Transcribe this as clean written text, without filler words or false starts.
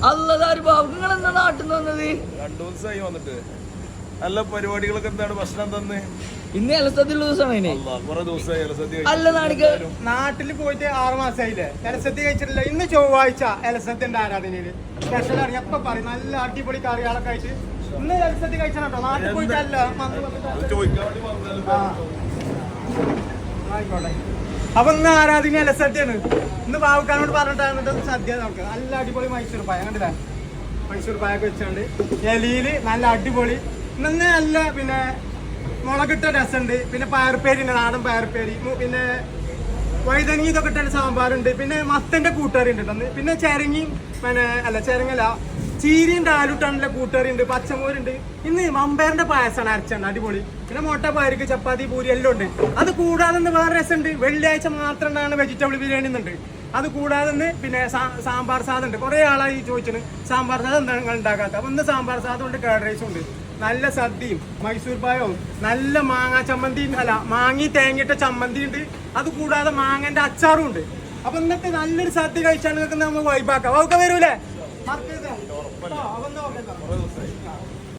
അല്ലതാര് ബാബു നിങ്ങൾ എന്താ നാട്ടിൽ നിന്ന് വന്നത്? 2 ദിവസമായി വന്നിട്ട്. നല്ല പരിപാടികളൊക്കെ എന്താണ്? ഭക്ഷണം തന്നെ ഇന്ന് എലസത്തിലുള്ള ദിവസമാണ്. കുറെ ദിവസമായി അല്ല നാട്ടിൽ പോയിട്ട് 6 മാസമായില്ലേ, എലസത്തി കഴിച്ചിട്ടില്ല. ഇന്ന് ചൊവ്വാഴ്ച എലസത്തിന്റെ ആരാധനയില് സ്പെഷ്യൽ ആണ്. എപ്പ പറയും നല്ല അടിപൊളി കറികളൊക്കെ കഴിച്ച് ഇന്ന് എലസത്തി കഴിച്ചാൽ കേട്ടോ. നാട്ടിൽ പോയിട്ടല്ല ആയിക്കോട്ടെ. അപ്പൊ ഇന്ന് ആരാധന എലസത്തിയാണ്. ഇന്ന് ബാബുക്കാനോട് പറഞ്ഞിട്ടാണ് സദ്യ നമുക്ക് നല്ല അടിപൊളി മൈസൂർ പായ കണ്ടില്ലേ, മൈസൂർ പായൊക്കെ വെച്ചുകൊണ്ട് എലിയില് നല്ല അടിപൊളി. ഇന്ന് നല്ല പിന്നെ മുളകിട്ട രസമുണ്ട്, പിന്നെ പയർപ്പേരിണ്ട്, നാടൻ പയർപ്പേരി, പിന്നെ വഴുതനങ്ങി ഇതൊക്കെ ഇട്ട സാമ്പാറുണ്ട്, പിന്നെ മത്തന്റെ കൂട്ടുകറി ഉണ്ട്, പിന്നെ ചെരങ്ങി ചെരങ്ങല്ല ചീരിയും ഡാലുട്ടാണല്ലോ കൂട്ടുകറി ഉണ്ട്, പച്ചമോരുണ്ട്. ഇന്ന് മമ്പയറിന്റെ പായസമാണ് അരച്ചാണ് അടിപൊളി. പിന്നെ മുട്ട പാരിക്ക് ചപ്പാത്തി പൂരി എല്ലാം ഉണ്ട്. അത് കൂടാതെ വേറെ രസമുണ്ട്. വെള്ളിയാഴ്ച മാത്രം ഉണ്ടാകുന്ന വെജിറ്റബിൾ ബിരിയാണി ഉണ്ട്. അത് കൂടാതെ പിന്നെ സാമ്പാർ സാധനം ഉണ്ട്. കുറെ ആളായി ചോദിച്ചിട്ട് സാമ്പാർ സാധനം എന്താണ് നിങ്ങൾ ഉണ്ടാക്കാത്ത. അപ്പൊ ഇന്ന് സാമ്പാർ സാധനം ഉണ്ട്, കേർഡ് റൈസും ഉണ്ട്, നല്ല സദ്യയും മൈസൂർ പായവും നല്ല മാങ്ങ ചമ്മന്തി മാങ്ങി തേങ്ങിട്ട ചമ്മന്തി ഉണ്ട്. അത് കൂടാതെ മാങ്ങന്റെ അച്ചാറും ഉണ്ട്. അപ്പൊ ഇന്നത്തെ നല്ലൊരു സദ്യ കഴിച്ചാൽ നിങ്ങൾക്ക് നമ്മൾ വൈബാക്കാം. ഒക്കെ വരൂലേ?